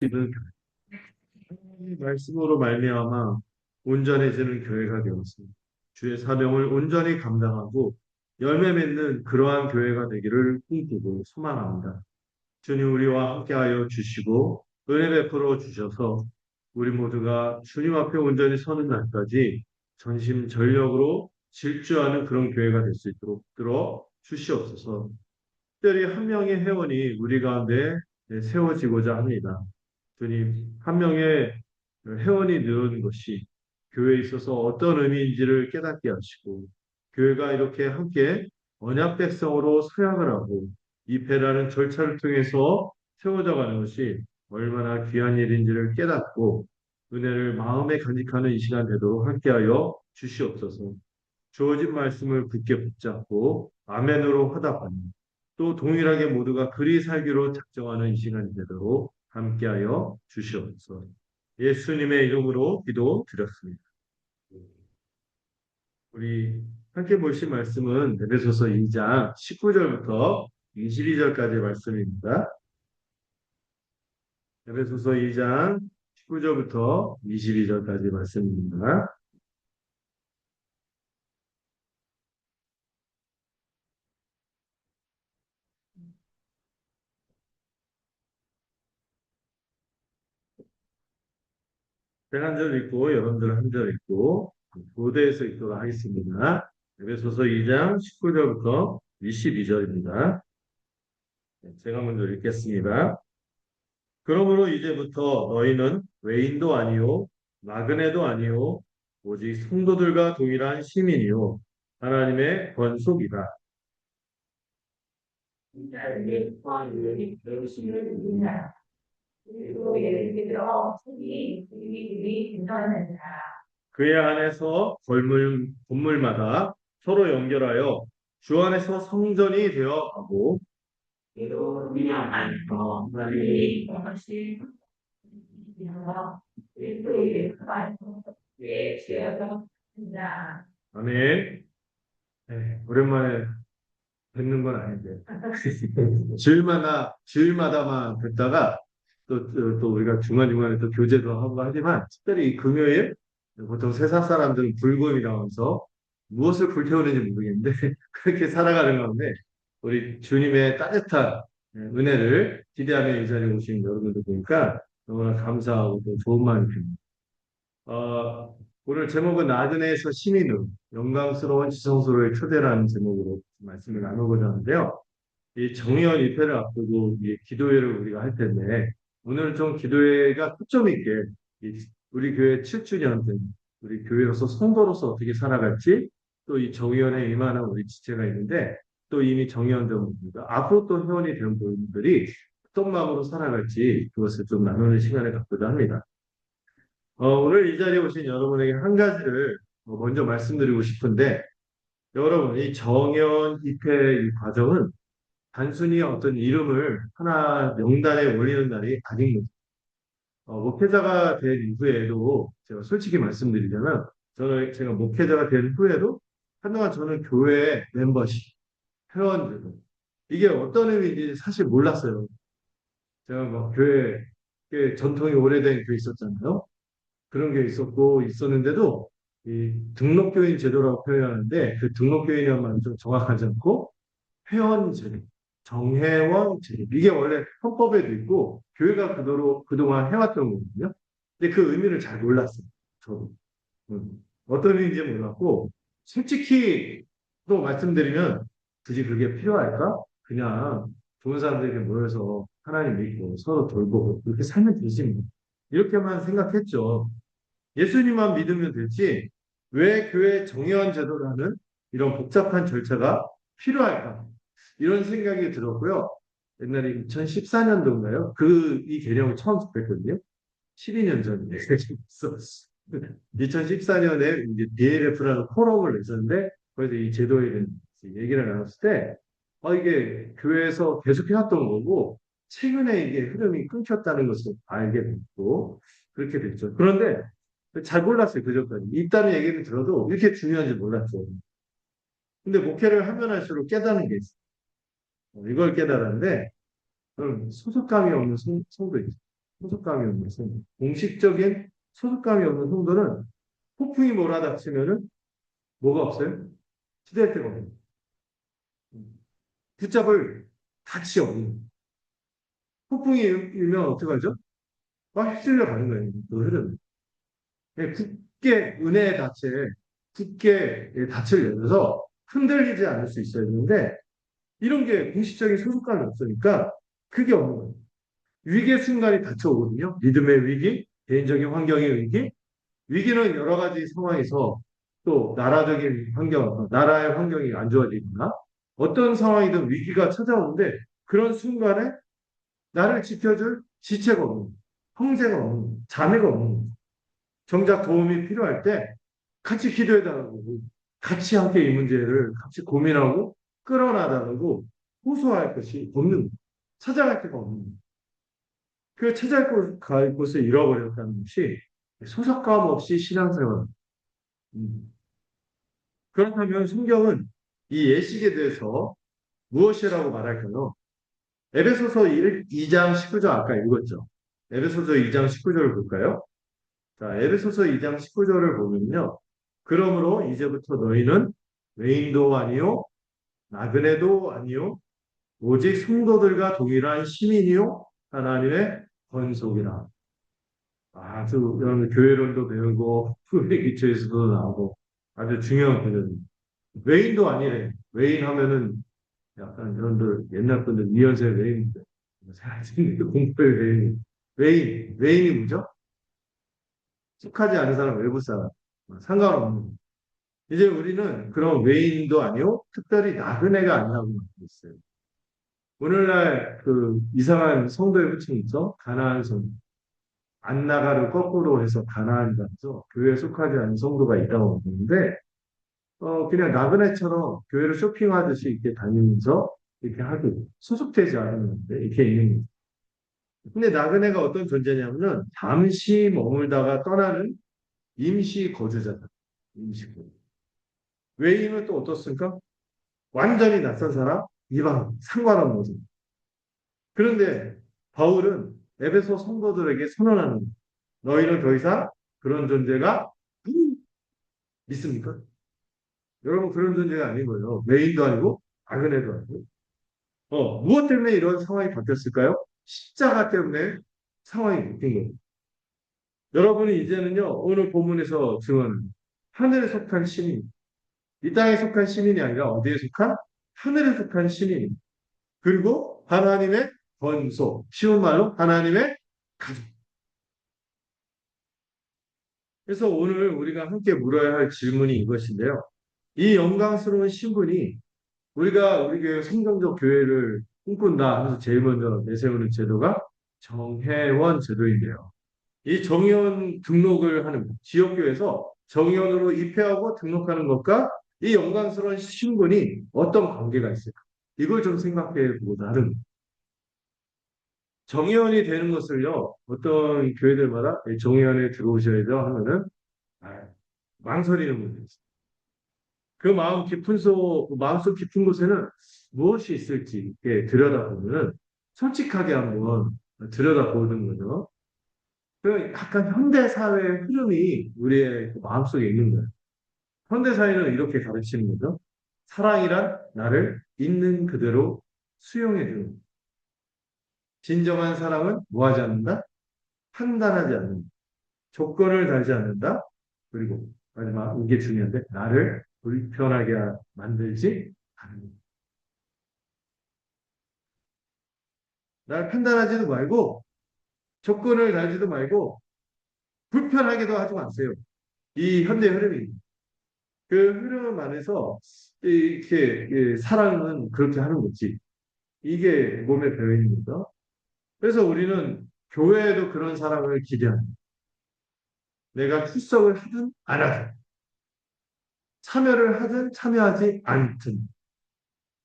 이 말씀으로 말미암아 온전해지는 교회가 되었습니다. 주의 사명을 온전히 감당하고 열매 맺는 그러한 교회가 되기를 꿈꾸고 소망합니다. 주님 우리와 함께하여 주시고 은혜 베풀어 주셔서 우리 모두가 주님 앞에 온전히 서는 날까지 전심전력으로 질주하는 그런 교회가 될 수 있도록 들어 주시옵소서. 특별히 한 명의 회원이 우리 가운데 세워지고자 합니다. 주님, 한 명의 회원이 늘는 것이 교회에 있어서 어떤 의미인지를 깨닫게 하시고, 교회가 이렇게 함께 언약 백성으로 서약을 하고, 입회라는 절차를 통해서 세워져 가는 것이 얼마나 귀한 일인지를 깨닫고, 은혜를 마음에 간직하는 이 시간 되도록 함께하여 주시옵소서. 주어진 말씀을 굳게 붙잡고, 아멘으로 화답하는 또 동일하게 모두가 그리 살기로 작정하는 이 시간이 되도록 함께하여 주시옵소서. 예수님의 이름으로 기도드렸습니다. 우리 함께 보실 말씀은 에베소서 2장 19절부터 22절까지 말씀입니다. 에베소서 2장 19절부터 22절까지 말씀입니다. 제가 한 절 읽고 여러분들 한 절 읽고 교대에서 읽도록 하겠습니다. 에베소서 2장 19절부터 22절입니다. 제가 먼저 읽겠습니다. 그러므로 이제부터 너희는 외인도 아니요 나그네도 아니요 오직 성도들과 동일한 시민이요 하나님의 권속이다. 그의 안에서 건물마다 서로 연결하여 주 안에서 성전이 되어 가고 아멘. 네, 오랜만에 뵙는 건 아닌데 주일마다만 뵙다가 또 우리가 중간중간에 또 교제도 하고 하지만 특별히 이 금요일 보통 세상 사람들은 불금이라면서 무엇을 불태우는지 모르겠는데 그렇게 살아가는 가운데 우리 주님의 따뜻한 은혜를 기대하며 이 자리에 오신 여러분들 보니까 너무나 감사하고 또 좋은 마음이 듭니다. 오늘 제목은 나그네에서 시민으로 영광스러운 지성소로의 초대라는 제목으로 말씀을 나누고자 하는데요. 이 정의원 입회를 앞두고 이 기도회를 우리가 할 텐데 오늘은 좀 기도회가 초점 있게 우리 교회 7주년 된 우리 교회로서 성도로서 어떻게 살아갈지 또 이 정의원에 임하는 우리 지체가 있는데 또 이미 정의원 된 분들 앞으로 또 회원이 된 분들이 어떤 마음으로 살아갈지 그것을 좀 나누는 시간을 갖고자 합니다. 오늘 이 자리에 오신 여러분에게 한 가지를 먼저 말씀드리고 싶은데 여러분 이 정의원 입회 이 과정은 단순히 어떤 이름을 하나 명단에 올리는 날이 아닌 거죠. 목회자가 된 이후에도 제가 솔직히 말씀드리자면 제가 목회자가 된 후에도 한동안 저는 교회 멤버십, 회원제도 이게 어떤 의미인지 사실 몰랐어요. 제가 뭐 교회 전통이 오래된 교회 있었잖아요. 그런 게 있었는데도 이 등록교인 제도라고 표현하는데 그 등록교인이란 말은 좀 정확하지 않고 회원제, 정회원제 이게 원래 헌법에도 있고 교회가 그동안 해왔던 거거든요. 근데 그 의미를 잘 몰랐어요. 저도. 어떤 의미인지 몰랐고 솔직히 또 말씀드리면 굳이 그게 필요할까? 그냥 좋은 사람들에게 모여서 하나님 믿고 서로 돌보고 그렇게 살면 되지 뭐. 이렇게만 생각했죠. 예수님만 믿으면 되지 왜 교회 정회원 제도라는 이런 복잡한 절차가 필요할까? 이런 생각이 들었고요. 옛날에 2014년도인가요? 이 개념을 처음 접했거든요. 12년 전에. 2014년에 이제 DLF라는 포럼을 냈었는데, 거기서 이 제도에 대해서 얘기를 나눴을 때, 이게 교회에서 계속 해왔던 거고, 최근에 이게 흐름이 끊겼다는 것을 알게 됐고, 그렇게 됐죠. 그런데 잘 몰랐어요, 그 전까지. 있다는 얘기를 들어도 이렇게 중요한지 몰랐죠. 근데 목회를 하면 할수록 깨닫는 게 있어요. 이걸 깨달았는데, 소속감이 없는 성도이죠. 소속감이 없는 성도. 공식적인 소속감이 없는 성도는 폭풍이 몰아닥치면은 뭐가 없어요? 기댈 데가 없는. 붙잡을 닻이 없는. 폭풍이 일면 어떡하죠? 막 휩쓸려 가는 거예요. 그 흐름. 굳게 은혜의 닻에 굳게 닻을 열어서 흔들리지 않을 수 있어야 되는데 이런 게 공식적인 소속감이 없으니까 그게 없는 거예요. 위기의 순간이 닥쳐오거든요. 믿음의 위기, 개인적인 환경의 위기, 위기는 여러 가지 상황에서 또 나라적인 환경, 나라의 환경이 안 좋아지거나 어떤 상황이든 위기가 찾아오는데 그런 순간에 나를 지켜줄 지체가 없는, 형제가 없는, 자매가 없는, 정작 도움이 필요할 때 같이 기도해달라고, 같이 함께 이 문제를 같이 고민하고 끌어나가고 호소할 것이 없는, 찾아갈 데가 없는, 그 찾아갈 곳을 잃어버렸다는 것이 소속감 없이 신앙생활. 음. 그렇다면 성경은 이 예식에 대해서 무엇이라고 말할까요? 에베소서 2장 19절 아까 읽었죠. 에베소서 2장 19절을 볼까요? 자, 에베소서 2장 19절을 보면요. 그러므로 이제부터 너희는 외인도 아니요, 나그네도 아니요, 오직 성도들과 동일한 시민이요, 하나님의 권속이라. 아주 여러분 교회론도 배우고 후대 기초에서도 나오고 아주 중요한 구절입니다. 외인도 아니래. 외인 하면은 약간 여러분들 옛날 분들 이현세 외인 공포의 외인. 외인이 뭐죠? 속하지 않은 사람, 외부 사람. 상관없는. 이제 우리는 그런 외인도 아니요, 특별히 나그네가 아니라고 말하고 있어요. 오늘날 그 이상한 성도의 호칭이 있죠? 가나안 성. 안 나가를 거꾸로 해서 가나안이라서 교회에 속하지 않은 성도가 있다고 하는데, 그냥 나그네처럼 교회를 쇼핑하듯이 이렇게 다니면서 이렇게 하고 소속되지 않았는데 이렇게 있는 거죠. 근데 나그네가 어떤 존재냐면은 잠시 머물다가 떠나는 임시 거주자다. 임시 거주. 외인은 또 어떻습니까? 완전히 낯선 사람, 이방, 상관없는 거죠. 그런데 바울은 에베소 성도들에게 선언하는 거예요. 너희는 더 이상 그런 존재가 믿습니까? 여러분 그런 존재가 아닌 거예요. 메인도 아니고 아그네도 아니고. 무엇 때문에 이런 상황이 바뀌었을까요? 십자가 때문에 상황이 바뀐 거예요. 여러분이 이제는요 오늘 본문에서 증언 하늘에 속한 시민, 이 땅에 속한 시민이 아니라 어디에 속한 하늘에 속한 시민. 그리고 하나님의 번속, 쉬운 말로 하나님의 가족. 그래서 오늘 우리가 함께 물어야 할 질문이 이것인데요. 이 영광스러운 신분이 우리가 우리 교회 성경적 교회를 꿈꾼다 하면서 제일 먼저 내세우는 제도가 정회원 제도인데요. 이 정회원 등록을 하는 지역교회에서 정회원으로 입회하고 등록하는 것과 이 영광스러운 신분이 어떤 관계가 있을까? 이걸 좀 생각해 보고자 하는 정회원이 되는 것을요. 어떤 교회들마다 정회원에 들어오셔야죠 하면은 아, 망설이는 분들이 있어요. 그 마음속 깊은 곳에는 무엇이 있을지 이렇게 들여다보면은 솔직하게 한번 들여다보는 거죠. 그 약간 현대 사회의 흐름이 우리의 마음속에 있는 거예요. 현대 사회는 이렇게 가르치는 거죠. 사랑이란 나를 있는 그대로 수용해 주는. 진정한 사랑은 뭐 하지 않는다? 판단하지 않는다. 조건을 달지 않는다. 그리고 마지막 이게 중요한데 나를 불편하게 만들지 않는다. 날 판단하지도 말고 조건을 달지도 말고 불편하게도 하지 마세요. 이 현대 흐름이 그 흐름 안에서 이렇게 사랑은 그렇게 하는 거지. 이게 몸에 배어 있는 거죠. 그래서 우리는 교회에도 그런 사랑을 기대합니다. 내가 출석을 하든 안 하든 참여를 하든 참여하지 않든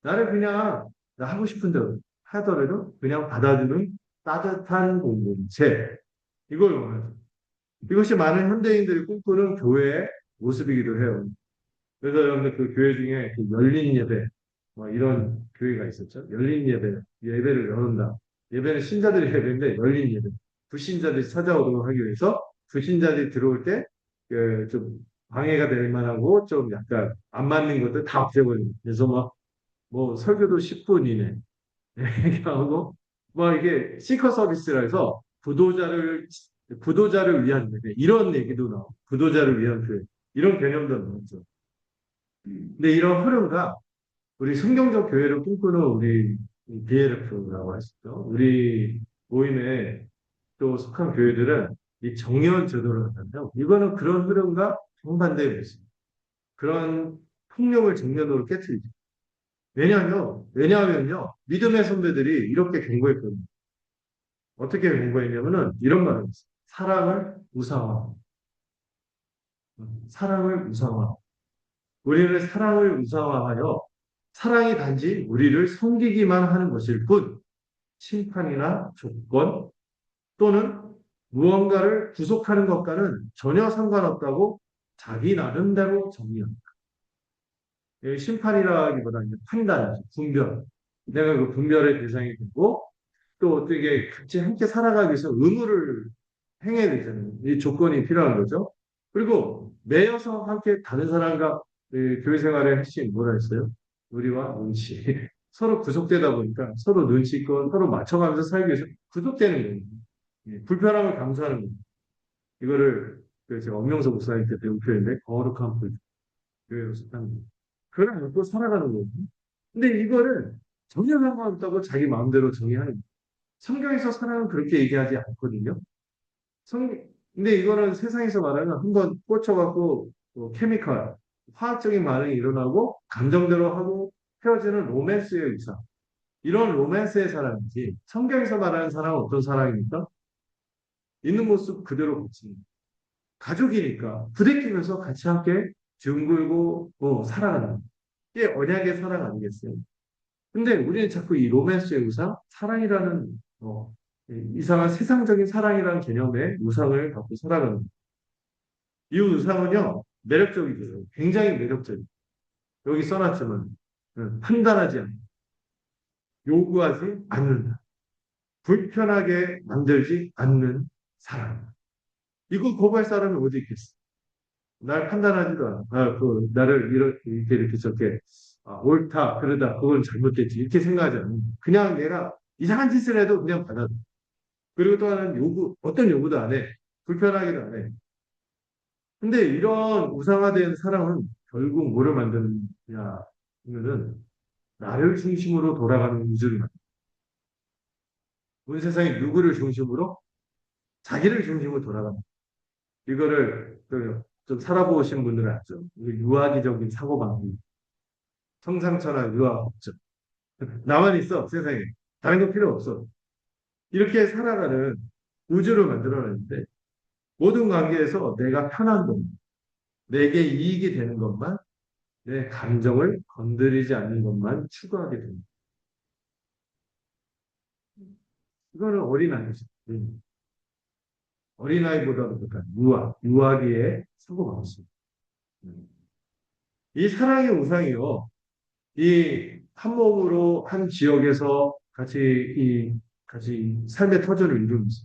나를 그냥 나 하고 싶은 대로 하더라도 그냥 받아주는 따뜻한 공동체 이걸 원하죠. 이것이 많은 현대인들이 꿈꾸는 교회의 모습이기도 해요. 그래서 여러분들 그 교회 중에 그 열린 예배 뭐 이런 교회가 있었죠. 열린 예배, 예배를 열었다. 예배는 신자들의 예배인데 열린 예배. 불신자들이 찾아오도록 하기 위해서 불신자들이 들어올 때 좀 방해가 될 만하고 좀 약간 안 맞는 것들 다 없애버립니다. 그래서 막 뭐 설교도 10분 이내 이렇게 하고 뭐 이게 시커 서비스라 해서 부도자를 위한 이런 얘기도 나오고 부도자를 위한 교회 이런 개념도 나오죠. 근데 이런 흐름과 우리 성경적 교회를 꿈꾸는 우리 BLF라고 하시죠. 우리 모임에 또 속한 교회들은 이 정의원 제도를 하는데요. 이거는 그런 흐름과 정반대의 모습. 그런 폭력을 정면으로 깨뜨리죠. 왜냐하면요. 믿음의 선배들이 이렇게 경고했거든요. 어떻게 경고했냐면은 이런 말을 했어요. 사랑을 우상화. 사랑을 우상화. 우리는 사랑을 우상화하여 사랑이 단지 우리를 섬기기만 하는 것일 뿐 심판이나 조건 또는 무언가를 구속하는 것과는 전혀 상관없다고 자기 나름대로 정의합니다. 심판이라기보다는 판단이죠. 분별. 내가 그 분별의 대상이 되고 또 어떻게 같이 함께 살아가기 위해서 의무를 행해야 되잖아요. 이 조건이 필요한 거죠. 그리고 매여서 함께 다른 사람과 교회 생활을 할 수 있는 뭐라 했어요? 우리와 눈치. 서로 구속되다 보니까 서로 눈치 있고 서로 맞춰가면서 살기 위해서 구속되는 거예요. 불편함을 감수하는 거예요. 이거를 제가 엄명서 목사님 때 배운 표현인데 거룩한 불. 교회로 속한 거. 그걸 안고 살아가는 거거든요. 근데 이거를 전혀 상관없다고 자기 마음대로 정의하는 거예요. 성경에서 사랑은 그렇게 얘기하지 않거든요. 근데 이거는 세상에서 말하는 한번 꽂혀갖고 뭐 케미컬, 화학적인 반응이 일어나고 감정대로 하고 헤어지는 로맨스의 의사. 이런 로맨스의 사랑이지. 성경에서 말하는 사랑은 어떤 사랑입니까? 있는 모습 그대로 고치는. 가족이니까 부대끼면서 같이 함께 뒹굴고 살아가는. 이게 언약의 사랑 아니겠어요? 근데 우리는 자꾸 이 로맨스의 우상, 사랑이라는 이상한 세상적인 사랑이라는 개념의 우상을 갖고 살아가는 거예요. 이 우상은요 매력적이죠. 굉장히 매력적이에요. 여기 써놨지만 판단하지 않고 요구하지 않는다. 불편하게 만들지 않는 사랑. 이거 거부할 사람이 어디 있겠어? 날 판단하지도 않아. 나를 이렇게 저렇게 옳다, 그러다, 그건 잘못됐지. 이렇게 생각하지 않는 그냥 내가 이상한 짓을 해도 그냥 받아들여. 그리고 또 하나는 어떤 요구도 안 해. 불편하기도 안 해. 근데 이런 우상화된 사랑은 결국 뭐를 만드느냐 하면은 나를 중심으로 돌아가는 우주를 만든다. 온 세상이 누구를 중심으로? 자기를 중심으로 돌아간다. 이거를 좀 살아보신 분들은 알죠. 유아기적인 사고방식. 성상천하 유아 없죠. 나만 있어, 세상에. 다른 거 필요 없어. 이렇게 살아가는 우주를 만들어냈는데 모든 관계에서 내가 편한 것만, 내게 이익이 되는 것만, 내 감정을 건드리지 않는 것만 추구하게 됩니다. 이거는 어린아이죠. 어린아이보다도 못한 유아기의 사고방식. 이 사랑의 우상이요. 이 한 몸으로 한 지역에서 같이 삶의 터전을 이루면서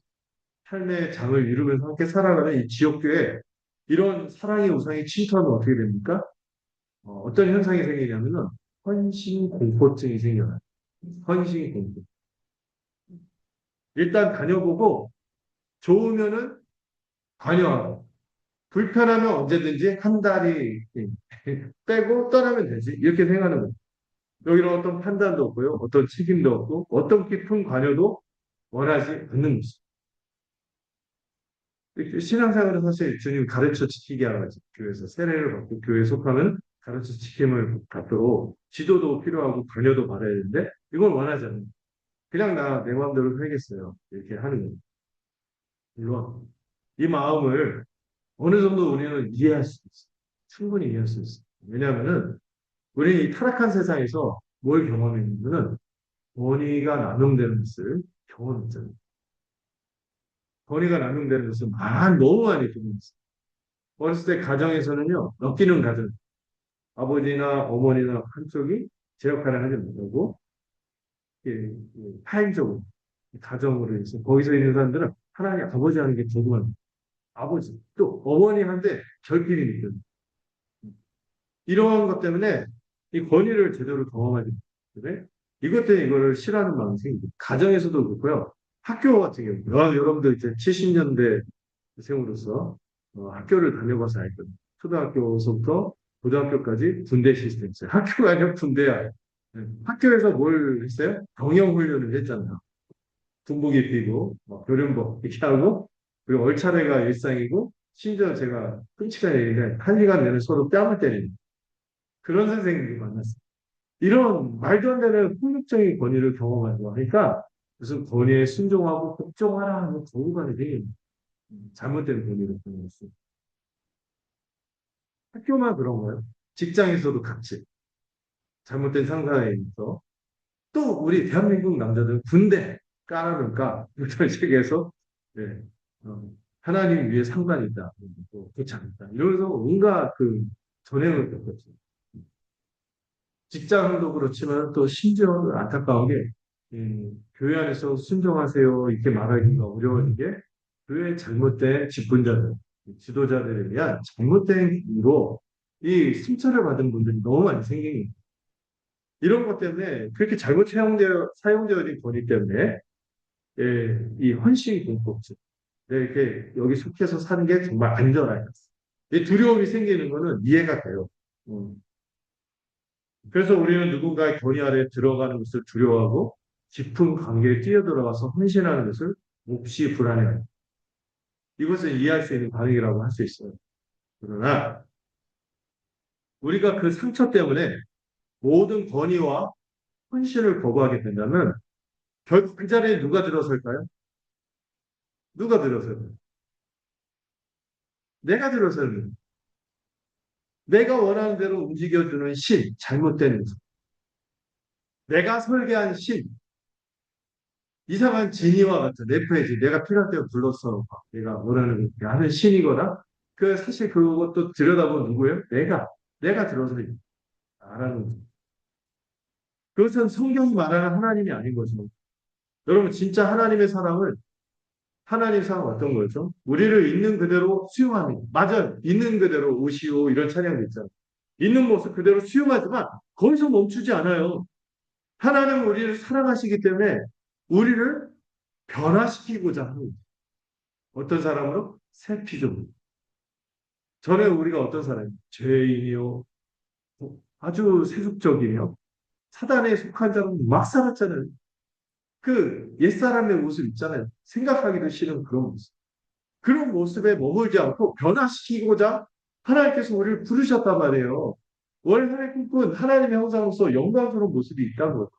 삶의 장을 이루면서 함께 살아가는 이 지역교회 이런 사랑의 우상이 침투하면 어떻게 됩니까? 어떤 현상이 생기냐면은 헌신 공포증이 생겨나요. 헌신 공포. 일단 다녀보고 좋으면은 관여하고 불편하면 언제든지 한 달이 빼고 떠나면 되지 이렇게 생각하는 거예요. 여기는 어떤 판단도 없고요, 어떤 책임도 없고 어떤 깊은 관여도 원하지 않는 것이죠. 신앙생활은 사실 주님 가르쳐 지키게 하는 거지. 교회에서 세례를 받고 교회에 속하면 가르쳐 지킴을 받도록 지도도 필요하고 관여도 받아야 되는데 이걸 원하지 않는 거예요. 그냥 내 마음대로 살겠어요. 이렇게 하는 거예요. 물론 이 마음을 어느 정도 우리는 이해할 수 있어요. 충분히 이해할 수 있어요. 왜냐하면은 우리 이 타락한 세상에서 뭘 경험했냐면은 권위가 남용되는 것을 경험했잖아요. 권위가 남용되는 것을 너무 많이 경험했어요. 어렸을 때 가정에서는요, 엮이는 가정, 아버지나 어머니나 한쪽이 제 역할을 하지 못하고, 타인적으로, 가정으로 해서, 거기서 있는 사람들은 하나님 아버지 하는 게 궁금한 아버지. 또 어머니한테 결핍이니까. 이런 것 때문에 이 권위를 제대로 경험하지 못해. 이것 때문에 이거를 싫어하는 마음이 생기고. 가정에서도 그렇고요. 학교 같은 경우, 여러분들 이제 70년대 생으로서 학교를 다녀봐서 알거든요. 초등학교서부터 고등학교까지 군대 시스템 있어요. 학교가 아니라 군대야. 네. 학교에서 뭘 했어요? 병영 훈련을 했잖아요. 군복 입히고 교련복 이렇게 하고 그리고 얼차례가 일상이고 심지어 제가 끔찍한 얘기인데 한 시간 내내 서로 뺨을 때리는 그런 선생님들이 만났어요. 이런 말도 안 되는 폭력적인 권위를 경험하고 하니까 무슨 권위에 순종하고 복종하라 하는 거부감이 잘못된 권위를 경험했어요. 학교만 그런 거예요. 직장에서도 같이 잘못된 상사에 있어. 또 우리 대한민국 남자들은 군대 까라니까 전 세계에서 네, 하나님 위에 상관이 있다. 또 그렇지 않다. 이러면서 온갖 그 전행을 겪었죠. 직장도 그렇지만 또 심지어 안타까운 게 교회 안에서 순종하세요 이렇게 말하기가 어려운 게 교회의 잘못된 직분자들, 지도자들에 대한 잘못된 이유로 이 승천을 받은 분들이 너무 많이 생긴 거예요. 이런 것 때문에 그렇게 잘못 사용되어진 권위 때문에 이 헌신 공포증 이렇게 여기 속해서 사는 게 정말 안전하다. 이 두려움이 생기는 거는 이해가 돼요. 음. 그래서 우리는 누군가의 권위 아래 들어가는 것을 두려워하고 깊은 관계에 뛰어들어가서 헌신하는 것을 몹시 불안해요. 이것을 이해할 수 있는 반응이라고 할 수 있어요. 그러나 우리가 그 상처 때문에 모든 권위와 헌신을 거부하게 된다면 결국 그 자리에 누가 들어설까요? 누가 들어서요? 내가 들어서는 내가 원하는 대로 움직여주는 신, 잘못된 신. 내가 설계한 신, 이상한 지니와 같은 래퍼의 내가 필요할 때 불러서 내가 원하는 거 하는 신이거나 그 사실 그것도 들여다보면 누구예요? 내가 들어서 말하는 거죠. 그것은 성경이 말하는 하나님이 아닌 거죠. 여러분 진짜 하나님의 사랑을 하나님 사랑 어떤 거죠? 우리를 있는 그대로 수용하는 거. 맞아요. 있는 그대로 오시오 이런 찬양도 있잖아요. 있는 모습 그대로 수용하지만 거기서 멈추지 않아요. 하나님은 우리를 사랑하시기 때문에 우리를 변화시키고자 하는 거예요. 어떤 사람으로? 새 피조물. 전에 우리가 어떤 사람이 죄인이요. 아주 세속적이며 사단에 속한 자는 막 살았잖아요. 그 옛사람의 모습 있잖아요. 생각하기도 싫은 그런 모습. 그런 모습에 머물지 않고 변화시키고자 하나님께서 우리를 부르셨단 말이에요. 원래 하나님 꿈꾼 하나님의 형상으로서 영광스러운 모습이 있다고요.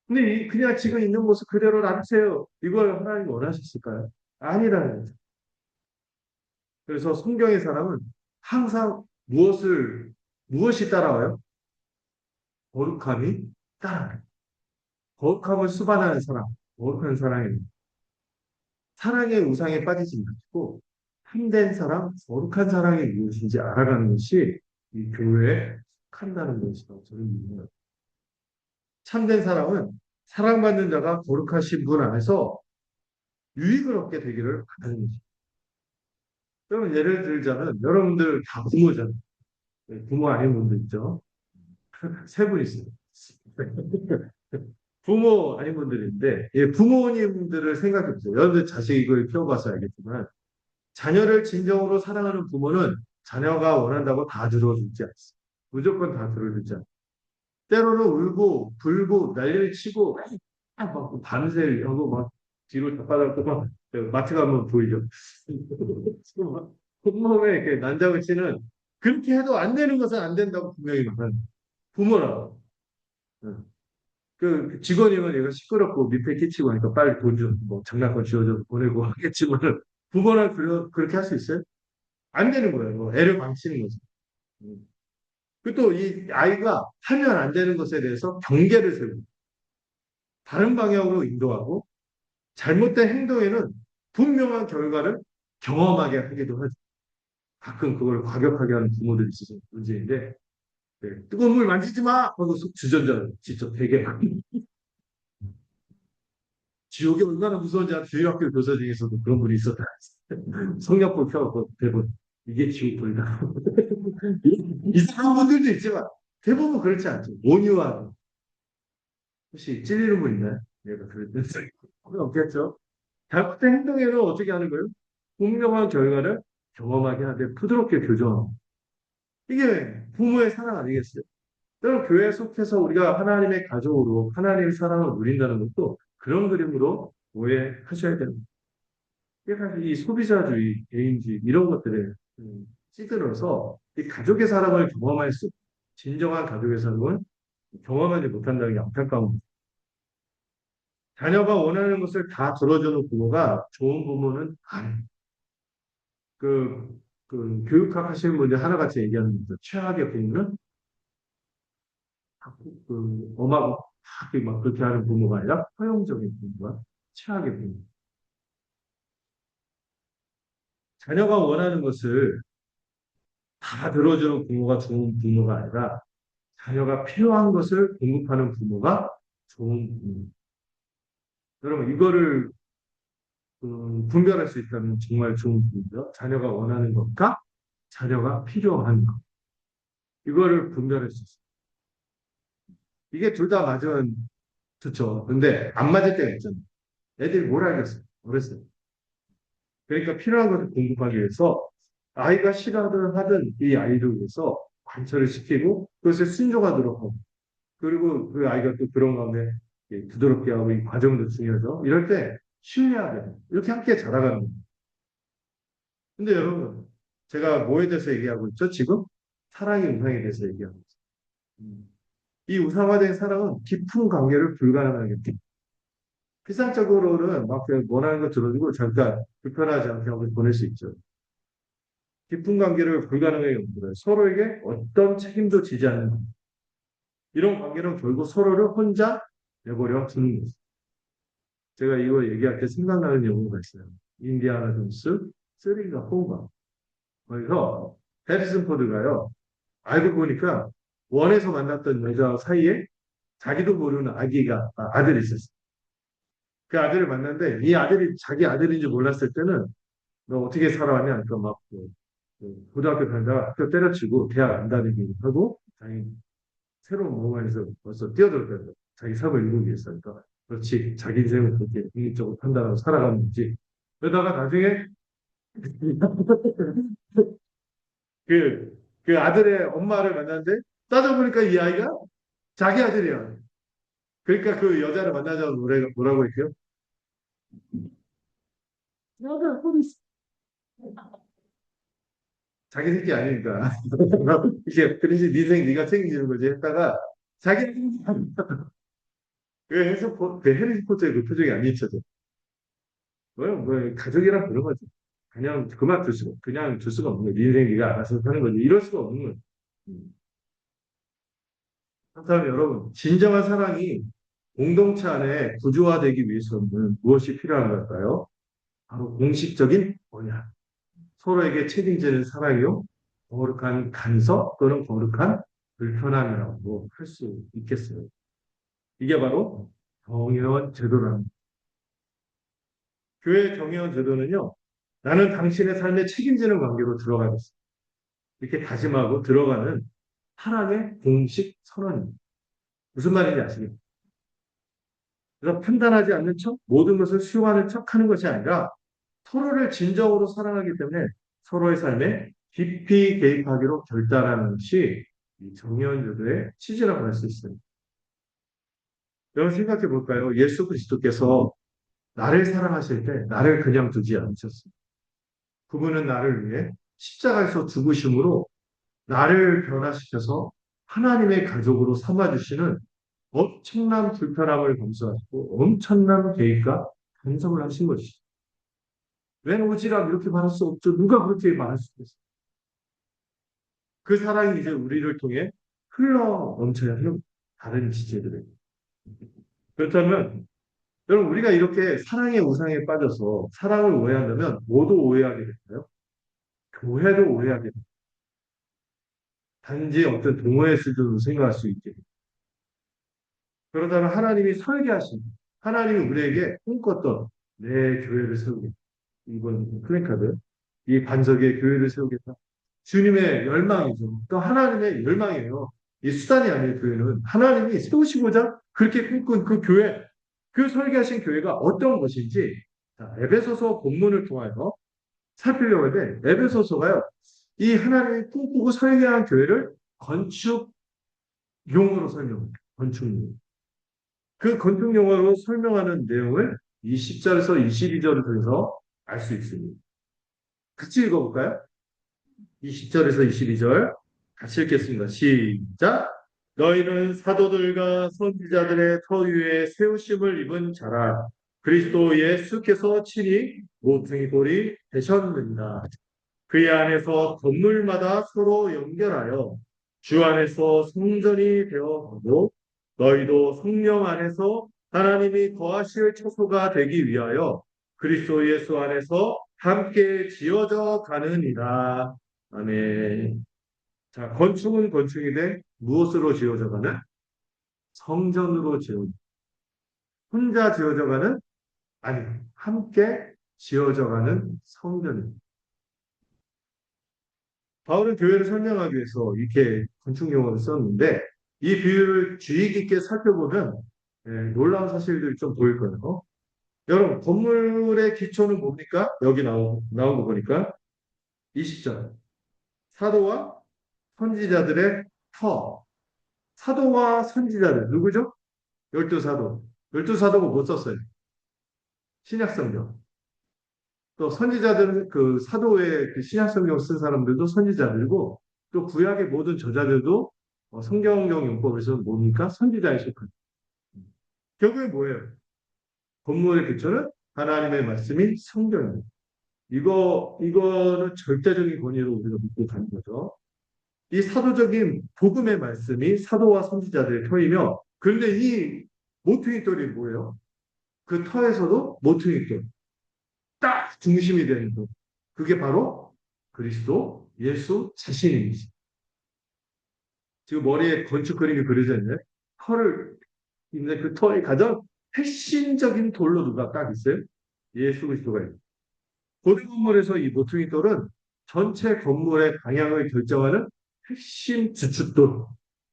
근데 그냥 지금 있는 모습 그대로 놔두세요. 이걸 하나님이 원하셨을까요? 아니라는 거죠. 그래서 성경의 사람은 항상 무엇이 따라와요? 거룩함이 따라와요. 거룩함을 수반하는 사람, 거룩한 사랑입니다. 사랑의 우상에 빠지지 마시고 참된 사랑, 거룩한 사랑이 무엇인지 알아가는 것이 이 교회에 속한다는 것이라고 저는 믿습니다. 참된 사랑은 사랑받는 자가 거룩하신 분 안에서 유익을 얻게 되기를 바라는 것입니다. 여러분 예를 들자면 여러분들 다 부모잖아요. 부모 아닌 분들 있죠. 세 분 있어요. 부모 아닌 분들인데 부모님들을 생각해 보세요. 여러분들 자식을 키워봐서 알겠지만 자녀를 진정으로 사랑하는 부모는 자녀가 원한다고 다 들어주지 않습니다. 무조건 다 들어주지 않습니다. 때로는 울고 불고 난리를 치고 막 밤새 하고 막 뒤로 덮어갖고 막 마트 가면 보이죠. 막 온몸에 이렇게 난장을 치는 그렇게 해도 안 되는 것은 안 된다고 분명히 말하는 부모라고. 응. 그 직원이면 얘가 시끄럽고 민폐 끼치고 하니까 빨리 돈 좀, 뭐 장난감 쥐어줘 보내고 하겠지만 부모는 그렇게 할 수 있어요? 안 되는 거예요. 뭐 애를 망치는 거죠. 그리고 또 이 아이가 하면 안 되는 것에 대해서 경계를 세우고 다른 방향으로 인도하고 잘못된 행동에는 분명한 결과를 경험하게 하기도 하죠. 가끔 그걸 과격하게 하는 부모들이 있어서 문제인데 뜨거운 물 만지지 마! 하고 주전자를 직접 베게 지옥이 얼마나 무서운지 주일학교 교사 중에서도 그런 분이 있었다. 성경불 펴고 대부분 이게 지옥불이다. 이상한 분들도 있지만 대부분 그렇지 않죠. 온유한 혹시 찔리는 분 있나요? 얘가 그랬던 그건 없겠죠. 잘못된 행동에는 어떻게 하는 거예요? 분명한 결과를 경험하게 하되 부드럽게 교정하고 이게 부모의 사랑 아니겠어요? 여러분 교회에 속해서 우리가 하나님의 가족으로 하나님의 사랑을 누린다는 것도 그런 그림으로 오해하셔야 됩니다. 이게 사실 이 소비자주의, 개인주의 이런 것들에 찌들어서 이 가족의 사랑을 경험할 수 진정한 가족의 사랑을 경험하지 못한다는 게 안타까운 자녀가 원하는 것을 다 들어주는 부모가 좋은 부모는 아니에요. 교육학 하시는 분들 하나같이 얘기하는 거죠. 최악의 부모는 엄하고 막 그렇게 하는 부모가 아니라 허용적인 부모가 최악의 부모. 자녀가 원하는 것을 다 들어주는 부모가 좋은 부모가 아니라 자녀가 필요한 것을 공급하는 부모가 좋은 부모. 여러분, 이거를 분별할 수 있다면 정말 좋은 부모죠. 자녀가 원하는 것과 자녀가 필요한 것. 이거를 분별할 수 있어요. 이게 둘 다 맞으면 좋죠. 근데 안 맞을 때가 있잖아요. 애들이 뭘 알겠어요. 어렸어요. 그러니까 필요한 것을 공급하기 위해서 아이가 싫어하든 하든 이 아이를 위해서 관철을 시키고 그것을 순종하도록 하고 그리고 그 아이가 또 그런 가운데 부드럽게 하고 이 과정도 중요하죠. 이럴 때 신뢰해야 돼요. 이렇게 함께 자라가는 거예요. 근데 여러분 제가 뭐에 대해서 얘기하고 있죠? 지금 사랑의 우상에 대해서 얘기하고 있어요. 이 우상화된 사랑은 깊은 관계를 불가능하게 합니다. 피상적으로는 막 그냥 원하는 거 들어주고 잠깐 불편하지 않게 하고 보낼 수 있죠. 깊은 관계를 불가능하게 만들어요. 서로에게 어떤 책임도 지지 않는 이런 관계는 결국 서로를 혼자 내버려 두는 거죠. 제가 이거 얘기할 때 생각나는 영화가 있어요. 인디아나 존스, 쓰리가 호가. 거기서 해리슨 포드가요. 알고 보니까 원에서 만났던 여자 사이에 자기도 모르는 아들이 있었어요. 그 아들을 만났는데 이 아들이 자기 아들인지 몰랐을 때는 너 어떻게 살아왔냐? 그러니까 고등학교 다니다가 학교 때려치고 대학 안 다니고 하고 자기 새로운 공간에서 벌써 뛰어들었다는 거예요. 자기 삶을 이루기 위해서. 그러니까 그렇지. 자기 인생을 그렇게 독립적으로 판단하고 살아가는 거지. 그러다가 나중에 그 아들의 엄마를 만났는데 따져보니까 이 아이가 자기 아들이야. 그러니까 그 여자를 만나자고 뭐라고 했대요? 여자 어디 있어? 자기 새끼 아니니까. 이게 그러지 네 생 네가 책임지는 거지 했다가 자기 그 해리스 포터의 그 표정이 안 잊혀져. 가족이란 그런 거지. 그냥 그냥 둘 수가 없는 거야. 네 인생 네가 알아서 사는 거지. 이럴 수가 없는 거야. 음. 그렇다면 여러분, 진정한 사랑이 공동체 안에 구조화되기 위해서는 무엇이 필요한 걸까요? 바로 공식적인 언약. 서로에게 책임지는 사랑이요. 거룩한 간섭 또는 거룩한 불편함이라고 할 수 있겠어요. 이게 바로 정의원 제도랍니다. 교회 정의원 제도는요. 나는 당신의 삶에 책임지는 관계로 들어가겠습니다. 이렇게 다짐하고 들어가는 하나님의 공식 선언입니다. 무슨 말인지 아시겠죠? 그래서 판단하지 않는 척, 모든 것을 수용하는 척 하는 것이 아니라 서로를 진정으로 사랑하기 때문에 서로의 삶에 깊이 개입하기로 결단하는 것이 이 정의원제도의 취지라고 할 수 있습니다. 여러분 생각해 볼까요? 예수 그리스도께서 나를 사랑하실 때 나를 그냥 두지 않으셨습니다. 그분은 나를 위해 십자가에서 죽으심으로 나를 변화시켜서 하나님의 가족으로 삼아주시는 엄청난 불편함을 감수하시고 엄청난 계획과 간섭을 하신 것이죠. 웬 오지랖 이렇게 말할 수 없죠. 누가 그렇게 말할 수 있겠어요. 그 사랑이 이제 우리를 통해 흘러 넘쳐야 하는 다른 지체들에게. 그렇다면 여러분 우리가 이렇게 사랑의 우상에 빠져서 사랑을 오해한다면 모두 오해하게 될까요? 교회도 오해하게 됩니다. 단지 어떤 동호회 수준으로 생각할 수 있게. 그러다가 하나님이 설계하신 하나님이 우리에게 꿈꿨던 내 교회를 세우겠다. 이번 플랜카드. 이 반석의 교회를 세우겠다. 주님의 열망이죠. 또 하나님의 열망이에요. 이 수단이 아니에요, 교회는. 하나님이 세우시고자 그렇게 꿈꾼 그 교회, 그 설계하신 교회가 어떤 것인지, 자, 에베소서 본문을 통하여 살피려고 하는데, 에베소서가요, 이 하나님이 꿈꾸고 설계한 교회를 건축 용어로 설명해요. 건축 용어. 그 건축 용어로 설명하는 내용을 이 10절에서 22절을 통해서 알 수 있습니다. 같이 읽어볼까요? 20절에서 22절 같이 읽겠습니다. 시작. 너희는 사도들과 선지자들의 터 위에 세우심을 입은 자라. 그리스도 예수께서 친히 모퉁이 돌이 되셨느니라. 그의 안에서 건물마다 서로 연결하여 주 안에서 성전이 되어가고 너희도 성령 안에서 하나님이 거하실 처소가 되기 위하여 그리스도 예수 안에서 함께 지어져 가느니라. 아멘. 자, 건축은 건축인데 무엇으로 지어져 가는? 성전으로 지어져. 혼자 지어져 가는? 아니, 함께 지어져 가는 성전입니다. 바울은 교회를 설명하기 위해서 이렇게 건축 용어를 썼는데 이 비유를 주의 깊게 살펴보면 놀라운 사실들이 좀 보일 거예요. 여러분, 건물의 기초는 뭡니까? 여기 나온 거 보니까 20절. 사도와 선지자들의 터. 사도와 선지자들 누구죠? 열두 사도. 열두 사도가 못 썼어요. 신약성경. 또 선지자들은 그 사도의 그 신약성경 쓴 사람들도 선지자들이고 또 구약의 모든 저자들도 성경적 용법에서 뭡니까? 선지자에 속한. 결국에 뭐예요? 본문의 기초는 하나님의 말씀이 성경입니다. 이거는 절대적인 권위로 우리가 믿고 가는 거죠. 이 사도적인 복음의 말씀이 사도와 선지자들의 터이며, 그런데 이 모퉁이 돌이 뭐예요? 그 터에서도 모퉁이 돌. 딱 중심이 되는 것. 그게 바로 그리스도 예수 자신입니다. 지금 머리에 건축 그림이 그려져 있네. 터를 있는 그 터의 가장 핵심적인 돌로 누가 딱 있어요? 예수 그리스도가 있어요. 고대 건물에서 이 모퉁이 돌은 전체 건물의 방향을 결정하는 핵심 주춧돌,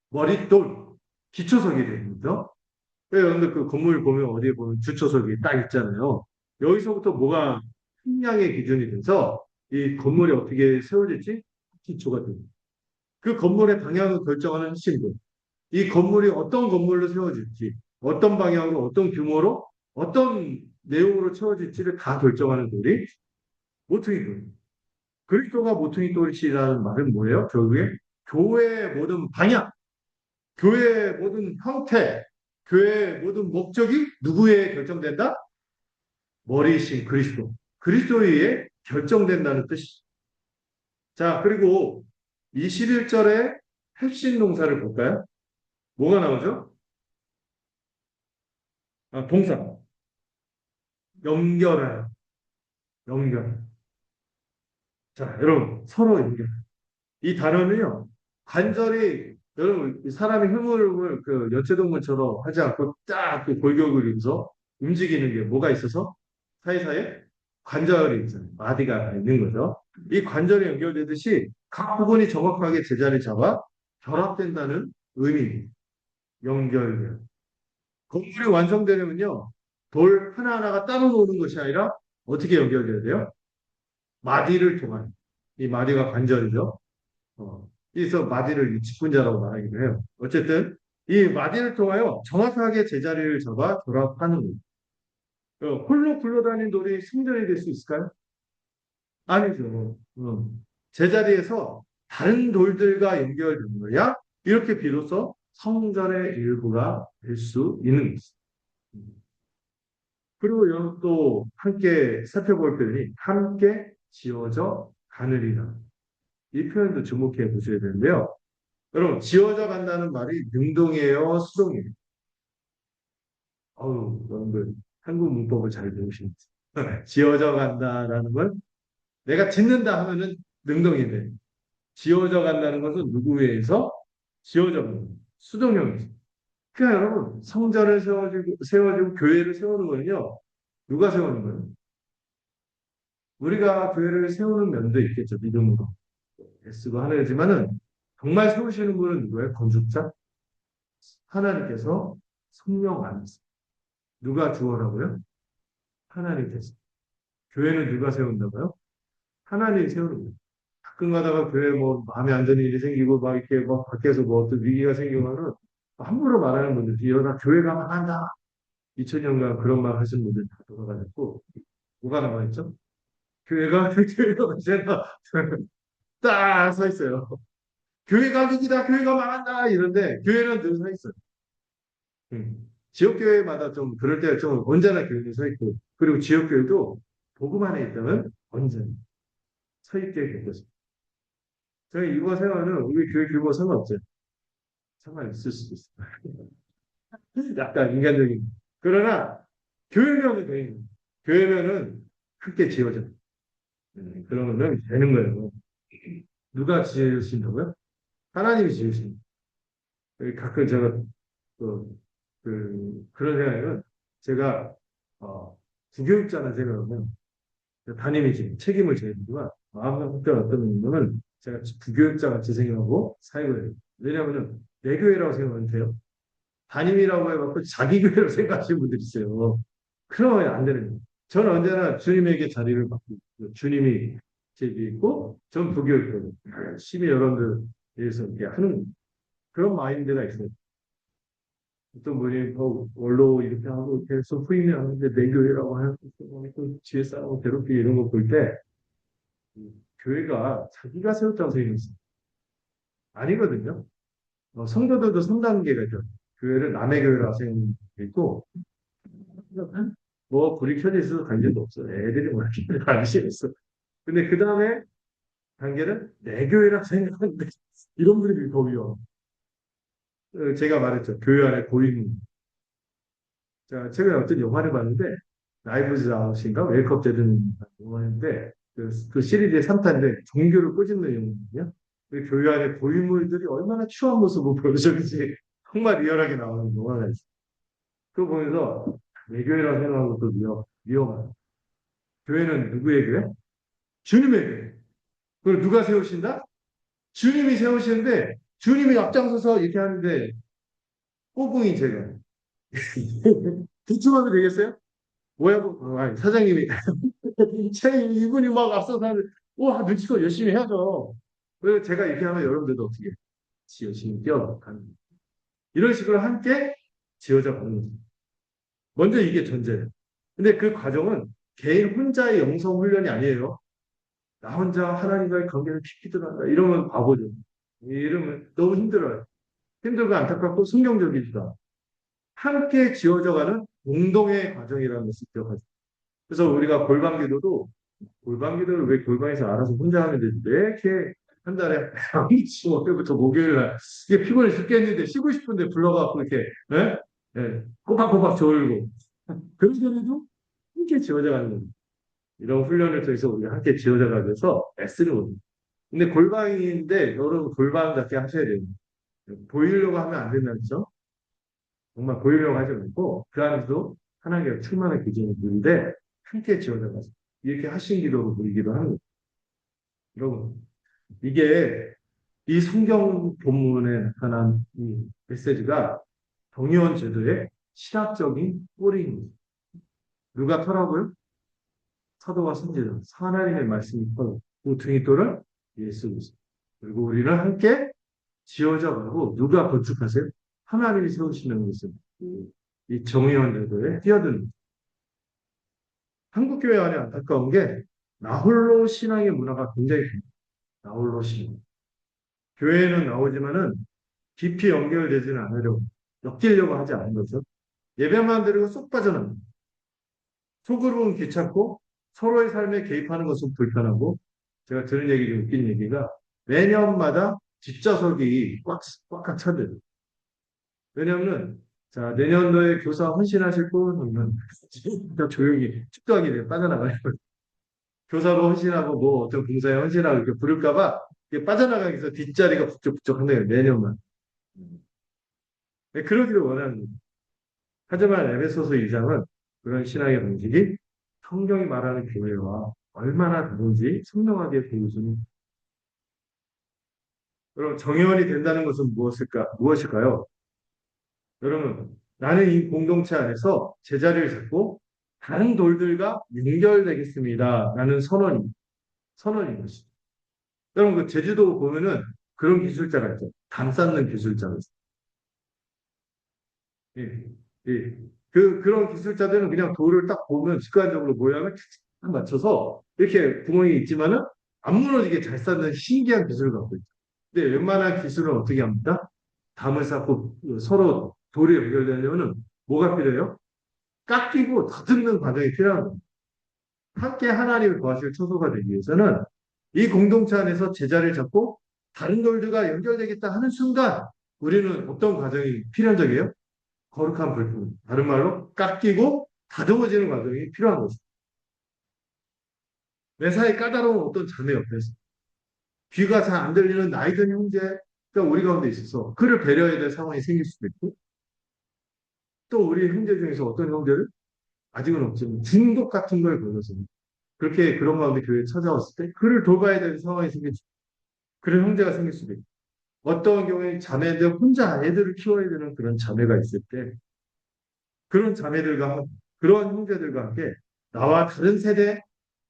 머릿돌, 기초석이 됩니다. 여러분들 그 건물 보면 어디에 보면 주초석이 딱 있잖아요. 여기서부터 뭐가 측량의 기준이 돼서 이 건물이 어떻게 세워질지 기초가 됩니다. 그 건물의 방향을 결정하는 신분. 이 건물이 어떤 건물로 세워질지, 어떤 방향으로, 어떤 규모로, 어떤 내용으로 채워질지를 다 결정하는 돌이 모퉁이 돌. 그리스도가 모퉁이 돌이라는 말은 뭐예요? 결국에 교회의 모든 방향, 교회의 모든 형태, 교회의 모든 목적이 누구에 결정된다? 머리이신 그리스도. 그리스도에 의해 결정된다는 뜻이죠. 자, 그리고 21절에 핵심 동사를 볼까요? 뭐가 나오죠? 아, 동사. 연결하여. 연결. 자, 여러분, 서로 연결. 이 단어는요, 간절히, 여러분, 사람이 흐물흐물 그 여체동물처럼 하지 않고 딱그 골격을 이루면서 움직이는 게 뭐가 있어서? 사이사이에 관절이 있잖아요. 마디가 있는 거죠. 이 관절이 연결되듯이 각 부분이 정확하게 제자리 잡아 결합된다는 의미입니다. 연결돼요. 건물이 완성되려면요, 돌 하나하나가 따로 노는 것이 아니라 어떻게 연결돼야 돼요? 마디를 통한. 이 마디가 관절이죠. 그래서 마디를 직분자라고 말하기도 해요. 어쨌든 이 마디를 통하여 정확하게 제자리를 잡아 결합하는 거예요. 홀로 굴러다닌 돌이 성전이 될 수 있을까요? 아니죠. 제자리에서 다른 돌들과 연결되는 거야. 이렇게 비로소 성전의 일부가 될 수 있는 것입니다. 그리고 여러분 또 함께 살펴볼 표현이 함께 지어져 가느리라. 이 표현도 주목해 보셔야 되는데요. 여러분, 지어져 간다는 말이 능동이에요, 수동이에요? 여러분들 한국 문법을 잘 배우시는지. 지어져 간다라는 건 내가 짓는다 하면은 능동인데 지어져 간다는 것은 누구에 의해서 지어져 간다. 수동형이죠. 그러니까 여러분, 성전을 세워주고 교회를 세우는 거는요, 누가 세우는 거예요? 우리가 교회를 세우는 면도 있겠죠. 믿음으로 애쓰고 하는 거지만은 정말 세우시는 분은 누구예요? 건축자? 하나님께서 성령 안에서. 누가 주어라고요? 하나님께서. 교회는 누가 세운다고요? 하나님이 세우는 거예요. 가끔 가다가 교회 뭐 마음에 안 드는 일이 생기고 막 이렇게 막 밖에서 뭐 어떤 위기가 생기면은 함부로 말하는 분들이 이러다 교회가 망한다. 2000년간 그런 말 하신 분들 다 돌아가셨고 뭐가 남아있죠? 교회가 교회가 언제나 딱 서 있어요. 교회가 위기다, 교회가 망한다 이런데 교회는 늘 서 있어요. 지역교회마다 좀 그럴 때가 좀 언제나 교회는 서 있고 그리고 지역교회도 복음 안에 있다면 언제나 서 있게 된 것입니다. 저희 이거 생활은 우리 교회 규모 상관없어요. 상관있을 수도 있어요. 약간 인간적인. 그러나 교회명이 되는 교회명은 크게 지어져. 그러면 되는 거예요. 누가 지으신다고요? 하나님이 지으신. 가끔 제가 그런 생각에는 제가 부교육자나 생각하면 담임이 지금 책임을 져야 되지만 마음 한편 어떤 의미는 제가 부교육자 같이 생각하고 사역을 해요. 왜냐하면 내 교회라고 생각하면 돼요. 담임이라고 해갖고 자기 교회로 생각하시는 분들이 있어요. 그러면 안 되는 거예요. 저는 언제나 주님에게 자리를 받고 있고, 주님이 제게 있고 전 부교육자고 열심히 여러분들 위해서 이렇게 하는 그런 마인드가 있어요. 어떤 분이 원로 이렇게 하고 이렇게 해서 후임이 하는데 내 교회라고 해서 또 뒤에 싸우고 괴롭히고 이런 거 볼 때 교회가 자기가 세웠다고 생각했어요. 아니거든요. 성도들도 성단계가 있죠. 교회를 남의 교회라고 생각하고 있고 뭐 불이 켜져 있어도 관계도 없어. 애들이 뭐 이렇게 관심이 있어. 근데 그 다음에 단계는 내 교회라고 생각하는데 이런 분들이 더 위험. 제가 말했죠. 교회 안에 고인. 자, 최근에 어떤 영화를 봤는데 라이브즈 아웃인가 웨이크업 데드는 영화인데 그 시리즈의 3탄인데 종교를 꾸짖는 영화거든요. 그 교회 안에 고인물들이 얼마나 추한 모습을 보여주는지 정말 리얼하게 나오는 영화가 있어요. 그거 보면서 내 교회라고 생각하는 것도 위험하다. 교회는 누구의 교회? 주님의 교회. 그걸 누가 세우신다? 주님이 세우시는데 주님이 앞장서서 이렇게 하는데 꼴붕이 제가 대충하면 되겠어요? 뭐야, 아니, 사장님이 이분이 막 앞서서 하는데 와 눈치껏 열심히 해야죠. 그래서 제가 이렇게 하면 여러분들도 어떻게 같이 열심히 뛰어가는 이런 식으로 함께 지어져 가는 거죠. 먼저 이게 전제예요. 근데 그 과정은 개인 혼자의 영성 훈련이 아니에요. 나 혼자 하나님과의 관계를 깊이 들어간다. 이러면 바보죠. 이러면 너무 힘들어요. 힘들고 안타깝고 성경적이지도 함께 지어져가는 공동의 과정이라는 것을 기억하죠. 그래서 우리가 골방 기도를 왜 골방에서 알아서 혼자 하면 되지? 왜 이렇게 한 달에 아무치 월요일부터 목요일 날 이게 피곤해 죽겠는데 쉬고 싶은데 불러갖고 이렇게 예? 예. 꼬박꼬박 졸고 그러더라도 함께 지어져가는 겁니다. 이런 훈련을 통해서 우리가 함께 지어져가면서 애쓰는 겁니다. 근데 골방인데 여러분 골방답게 하셔야 돼요. 보이려고 하면 안 된다죠. 정말 보이려고 하지 말고 그 안에서 하나님과 충만한 기준이 있는데 함께 지어져가서 이렇게 하신 기도로 보이기도 하는 거예요. 여러분 이게 이 성경 본문에 나타난 이 메시지가 정의원 제도의 신학적인 뿌리입니다. 누가 터라고요? 사도와 선지자, 하나님의 말씀이 터고 그 등이토를 예수 그리스도. 그리고 우리는 함께 지어져 가고 누가 건축하세요? 하나님이 세우시는 것은 이 정의원 제도에 뛰어드는 한국 교회 안에 안타까운 게 나홀로 신앙의 문화가 굉장히 강해요. 나홀로 신앙. 교회에는 나오지만은 깊이 연결되지는 않으려고 엮이려고 하지 않은 거죠. 예배만 드리고 쏙 빠져나옵니다. 속으로는 귀찮고 서로의 삶에 개입하는 것은 불편하고 제가 들은 얘기 중 웃긴 얘기가 매년마다 뒷좌석이 꽉꽉 차대요. 왜냐하면 자 내년도에 교사 헌신하실 분 그러면 조용히 축도하게 빠져나가요. 교사로 헌신하고 뭐 어떤 봉사에 헌신하고 이렇게 부를까봐 빠져나가기 위해서 뒷자리가 북적북적 한다요 매년만. 네, 그러기를 원하는 거예요. 하지만 에베소서 2장은 그런 신앙의 방식이 성경이 말하는 교회와 얼마나 다른지 선명하게 보여주는. 그럼 정의원이 된다는 것은 무엇일까요? 여러분, 나는 이 공동체 안에서 제자리를 잡고 다른 돌들과 연결되겠습니다. 라는 선언인 것이죠. 여러분, 그 제주도 보면은 그런 기술자가 있죠. 담 쌓는 기술자가 있어요. 예, 예. 그런 기술자들은 그냥 돌을 딱 보면 직관적으로 모양을 탁 맞춰서 이렇게 구멍이 있지만은 안 무너지게 잘 쌓는 신기한 기술을 갖고 있죠. 근데 웬만한 기술은 어떻게 합니까? 담을 쌓고 서로 돌이 연결되려면 뭐가 필요해요? 깎이고 다듬는 과정이 필요한 겁니다. 함께 하나님을 구하실 처소가 되기 위해서는 이 공동체 안에서 제자를 잡고 다른 돌들과 연결되겠다 하는 순간 우리는 어떤 과정이 필연적이에요? 거룩한 불품. 다른 말로 깎이고 다듬어지는 과정이 필요한 것입니다. 매사에 까다로운 어떤 자매 옆에서 귀가 잘 안 들리는 나이 든 형제가 우리 가운데 있어서 그를 배려해야 될 상황이 생길 수도 있고 또 우리 형제 중에서 어떤 형제를 아직은 없지만 중독 같은 걸 걸려서 그렇게 그런 가운데 교회에 찾아왔을 때 그를 돌봐야 되는 상황이 생길 수 있고 그런 형제가 생길 수도 있고 어떤 경우에 자매들 혼자 애들을 키워야 되는 그런 자매가 있을 때 그런 자매들과 그런 형제들과 함께 나와 다른 세대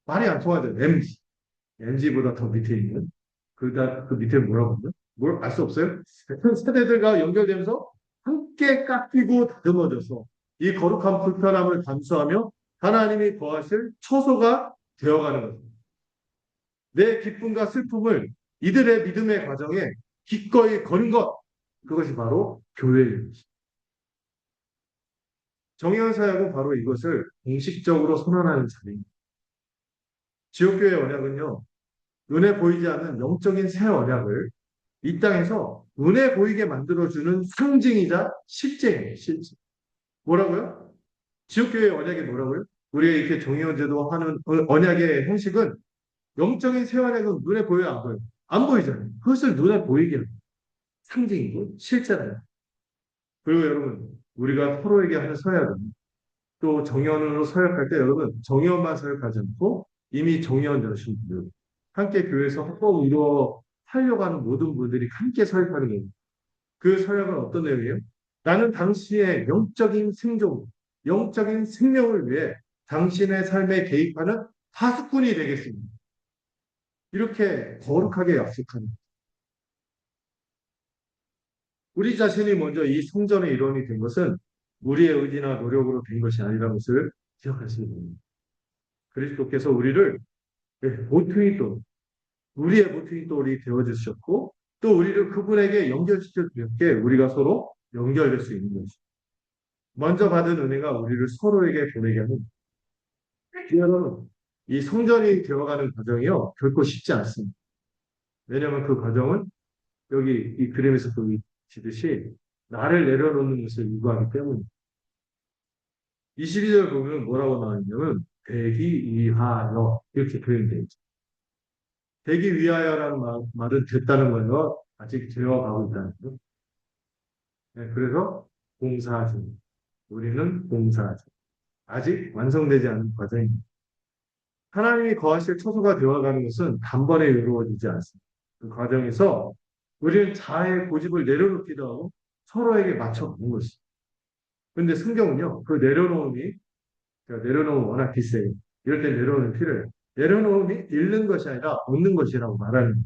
말이 안 통하죠. MG. MG보다 더 밑에 있는 그 밑에 뭐라고 하죠? 뭘 알 수 없어요? 같은 세대들과 연결되면서 함께 깎이고 다듬어져서 이 거룩한 불편함을 감수하며 하나님이 거하실 처소가 되어가는 것입니다. 내 기쁨과 슬픔을 이들의 믿음의 과정에 기꺼이 거는 것 그것이 바로 교회입니다. 정의원 사역은 바로 이것을 공식적으로 선언하는 자리입니다. 지역교회 언약은요, 눈에 보이지 않는 영적인 새 언약을 이 땅에서 눈에 보이게 만들어주는 상징이자 실제예요, 실제. 뭐라고요? 지역교회 언약이 뭐라고요? 우리가 이렇게 정의원 제도 하는 언약의 형식은 영적인 새 언약은 눈에 보여요, 안 보여요? 안 보이잖아요. 그것을 눈에 보이게 하는 상징이고 실제라요. 그리고 여러분, 우리가 서로에게 하는 서약은 또 정의원으로 서약할 때 여러분 정의원만 서약하지 않고 이미 정의원 되신 분들 함께 교회에서 합법 이루어 하려고 하는 모든 분들이 함께 서약하는 거예요. 그 서약은 어떤 내용이에요? 나는 당신의 영적인 생존, 영적인 생명을 위해 당신의 삶에 개입하는 파수꾼이 되겠습니다. 이렇게 거룩하게 약속하는 우리 자신이 먼저 이 성전의 일원이 된 것은 우리의 의지나 노력으로 된 것이 아니라는 것을 기억하시기 바랍니다. 그리스도께서 우리를 모퉁이 돌, 우리의 모퉁이 돌이 되어주셨고 또 우리를 그분에게 연결시켜 주셨기에 우리가 서로 연결될 수 있는 것입니다. 먼저 받은 은혜가 우리를 서로에게 보내게 하는 여러분 이 성전이 되어가는 과정이요 결코 쉽지 않습니다. 왜냐하면 그 과정은 여기 이 그림에서 보이시듯이 나를 내려놓는 것을 요구하기 때문에 22절 보면 뭐라고 나와있냐면 되기 위하여 이렇게 표현되어 있죠. 되기 위하여라는 말은 됐다는 거예요. 아직 되어가고 있다는 거죠. 네, 그래서 공사중. 우리는 공사중. 아직 완성되지 않은 과정입니다. 하나님이 거하실 처소가 되어가는 것은 단번에 이루어지지 않습니다. 그 과정에서 우리는 자아의 고집을 내려놓기도 하고 서로에게 맞춰가는 것입니다. 그런데 성경은요, 그 내려놓음이, 제가 내려놓으면 워낙 비싸요. 이럴 때 내려놓으면 필요해요. 내려놓음이 잃는 것이 아니라 얻는 것이라고 말하는 거예요.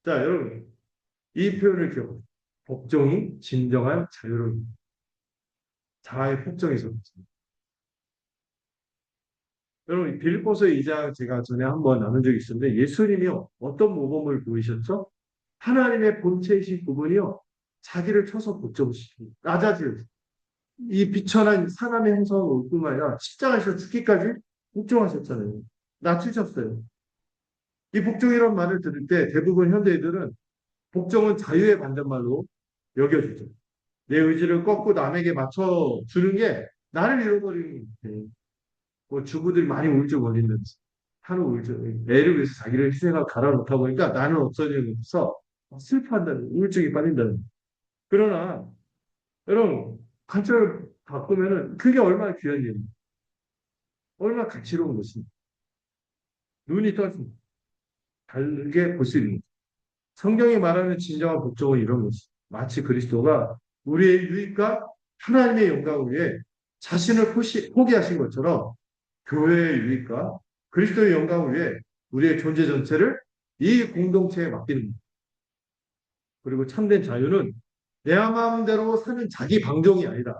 자, 여러분, 이 표현을 기억하세요. 복종이 진정한 자유로움입니다. 자아의 폭정에서 그렇습니다. 여러분, 빌립보서 2장 제가 전에 한번 나눈 적이 있었는데 예수님이요 어떤 모범을 보이셨죠? 하나님의 본체이신 그분이요 자기를 쳐서 복종시키고 낮아질 이 비천한 사람의 형성을 올 뿐만 아니라 십자가에서 죽기까지 복종하셨잖아요. 낮추셨어요. 이 복종이라는 말을 들을 때 대부분 현대인들은 복종은 자유의 반대말로 여겨지죠. 내 의지를 꺾고 남에게 맞춰주는 게 나를 잃어버리는 거예요. 뭐 주부들이 많이 우울증걸리면서 하루 우울증, 애를 위해서 자기를 희생하고 갈아놓다 보니까 나는 없어지는 것에서 슬퍼한다는 우울증이 빠진다는. 그러나 여러분, 관점을 바꾸면은 그게 얼마나 귀한 일입니까? 얼마나 가치로운 것입니까? 눈이 떠집니다. 다르게 볼 수 있는 것. 성경이 말하는 진정한 복종은 이런 것이 마치 그리스도가 우리의 유익과 하나님의 영광을 위해 자신을 포기하신 것처럼 교회의 유익과 그리스도의 영광을 위해 우리의 존재 전체를 이 공동체에 맡기는 것. 그리고 참된 자유는 내 마음대로 사는 자기 방종이 아니라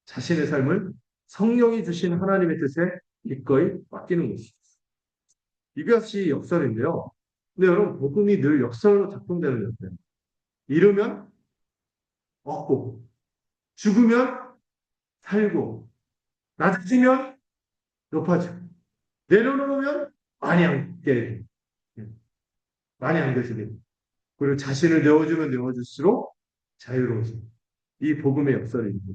자신의 삶을 성령이 주신 하나님의 뜻에 기꺼이 맡기는 것이죠. 이것이 역설인데요. 근데 여러분, 복음이 늘 역설로 작동되는 것 같아요. 잃으면 얻고, 죽으면 살고, 낮아지면 높아지고, 내려놓으면 많이 안게 되고, 많이 안겨지게 되고, 그리고 자신을 내어주면 내어줄수록 자유로워집니다. 이 복음의 역설입니다.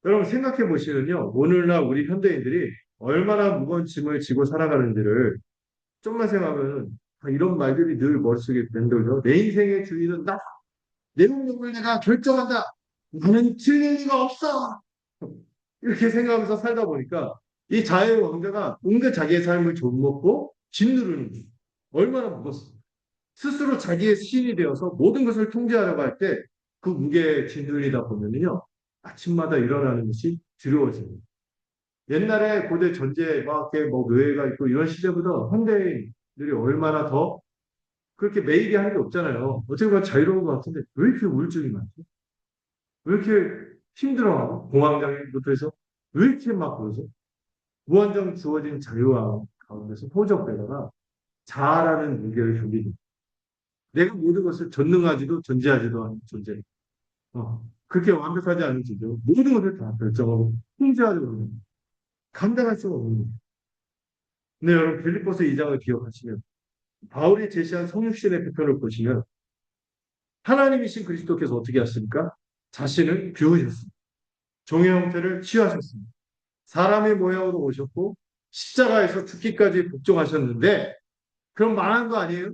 여러분 생각해 보시면요. 오늘날 우리 현대인들이 얼마나 무거운 짐을 지고 살아가는지를 좀만 생각하면 이런 말들이 늘 머릿속에 맴돌죠. 내 인생의 주인은 나. 내 운명을 내가 결정한다. 나는 틀릴 리가 없어. 이렇게 생각하면서 살다 보니까 이 자유의 왕자가 온갖 자기의 삶을 좀먹고 짓누르는 거예요. 얼마나 무겁습니까? 스스로 자기의 신이 되어서 모든 것을 통제하려고 할 때 그 무게에 짓눌리다 보면요. 아침마다 일어나는 것이 두려워집니다. 옛날에 고대 전제 막 이렇게 뭐 노예가 있고 이런 시대보다 현대인들이 얼마나 더 그렇게 매일이 한 게 없잖아요. 어떻게 보면 자유로운 것 같은데 왜 이렇게 우울증이 많지? 왜 이렇게 힘들어하고 공황장애부터 해서 왜 이렇게 막 그러죠? 무한정 주어진 자유와 가운데서 포적되다가 자아라는 무게를 견디는 내가 모든 것을 전능하지도 존재하지도 않은 존재. 그렇게 완벽하지 않은 존재. 모든 것을 다 결정하고 통제하려고 하는 감당할 수가 없는 거예요. 근데 여러분 빌립보서 2장을 기억하시면 바울이 제시한 성육신의 표현을 보시면 하나님이신 그리스도께서 어떻게 하십니까? 자신을 비우셨습니다. 종의 형태를 취하셨습니다. 사람의 모양으로 오셨고 십자가에서 죽기까지 복종하셨는데 그럼 말한 거 아니에요?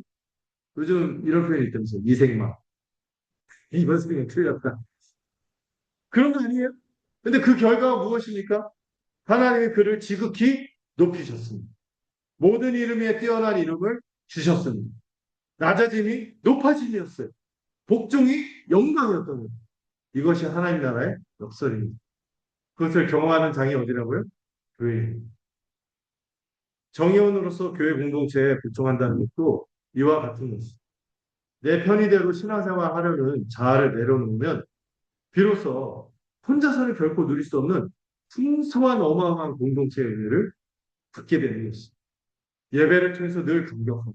요즘 이런 표현이 있다면서요. 이생마. 이번 생에 틀렸다. 그런 거 아니에요? 근데 그 결과가 무엇입니까? 하나님이 그를 지극히 높이셨습니다. 모든 이름 위에 뛰어난 이름을 주셨습니다. 낮아짐이 높아짐이었어요. 복종이 영광이었던 거예요. 이것이 하나님 나라의 역설입니다. 그것을 경험하는 장이 어디라고요? 교회입니다. 정의원으로서 교회 공동체에 복종한다는 것도 이와 같은 것입니다. 내 편의대로 신앙생활 하려는 자아를 내려놓으면 비로소 혼자서는 결코 누릴 수 없는 풍성한 어마어마한 공동체의 은혜를 받게 되는 것입니다. 예배를 통해서 늘 감격하고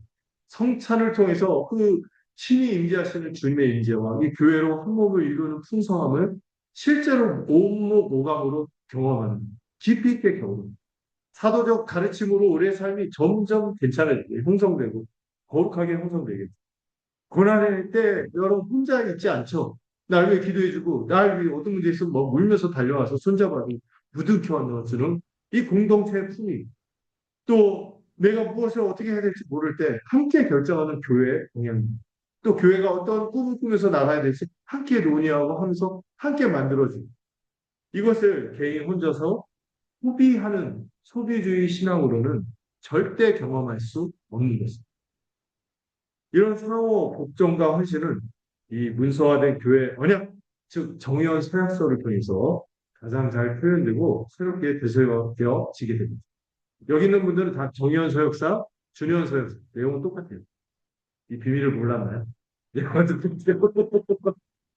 성찬을 통해서 그 신이 임재하시는 주님의 임재와 이 교회로 한 몸을 이루는 풍성함을 실제로 온몸 오감으로 경험하는 깊이 있게 경험합니다. 사도적 가르침으로 우리의 삶이 점점 괜찮아지고 형성되고 거룩하게 형성되겠죠. 고난의 때 여러분 혼자 있지 않죠. 날 위해 기도해주고 날 위해 어떤 문제 있으면 뭐 울면서 달려와서 손잡아도 부둥켜 안아주는 이 공동체의 품위 또 내가 무엇을 어떻게 해야 될지 모를 때 함께 결정하는 교회의 동향입니다. 또 교회가 어떤 꿈을 꾸면서 나가야 될지 함께 논의하고 하면서 함께 만들어주고 이것을 개인 혼자서 소비하는 소비주의 신앙으로는 절대 경험할 수 없는 것입니다. 이런 상호 복종과 헌신은 이 문서화된 교회 언약, 즉 정의원 서약서를 통해서 가장 잘 표현되고 새롭게 되새겨지게 됩니다. 여기 있는 분들은 다 정의원 서역사, 준의원 서역사 내용은 똑같아요. 이 비밀을 몰랐나요? 내용은 똑같아요.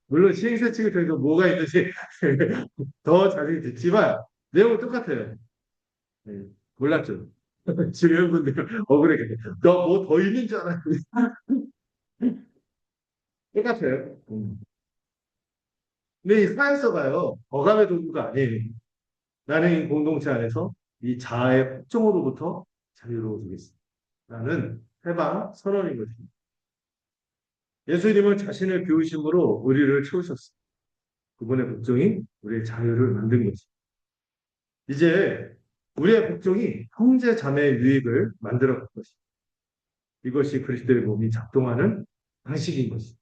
물론 시행사칙을 통해서 뭐가 있는지 더 자세히 듣지만 내용은 똑같아요. 네, 몰랐죠? 주변 분들 억울해. 너뭐 더 있는 줄 알았는데 똑같아요. 근데 이 사회서가요 어감의 도구가 아니에요. 나는 이 공동체 안에서 이 자아의 폭정으로부터 자유로워지겠습니다. 라는 해방 선언인 것입니다. 예수님은 자신을 비우심으로 우리를 채우셨습니다. 그분의 복종이 우리의 자유를 만든 것입니다. 이제 우리의 복종이 형제 자매의 유익을 만들어 갈 것입니다. 이것이 그리스도의 몸이 작동하는 방식인 것입니다.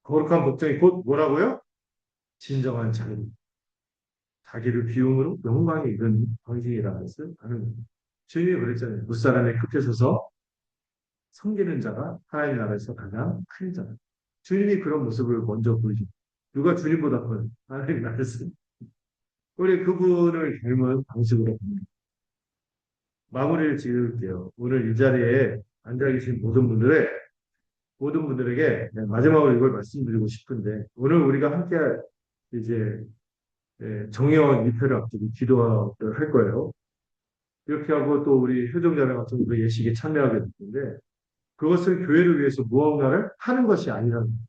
거룩한 복종이 곧 뭐라고요? 진정한 자기를 비움으로 영광에 이른 방식이라는 것을 하는 거예요. 주님이 그랬잖아요. 무사람의 끝에 서서 섬기는 자가 하나님 나라에서 가장 큰 자다. 주님이 그런 모습을 먼저 보여줍니다. 누가 주님보다 큰 하나님 나라에서 우리 그분을 닮은 방식으로 봅니다. 마무리를 지을게요. 오늘 이 자리에 앉아 계신 모든 분들에게 마지막으로 이걸 말씀드리고 싶은데 오늘 우리가 함께 이제 정의원 입회를 앞두고 기도를 할 거예요. 이렇게 하고 또 우리 효정자매 같은 우리 예식에 참여하게 될 텐데 그것을 교회를 위해서 무언가를 하는 것이 아니라는 거예요.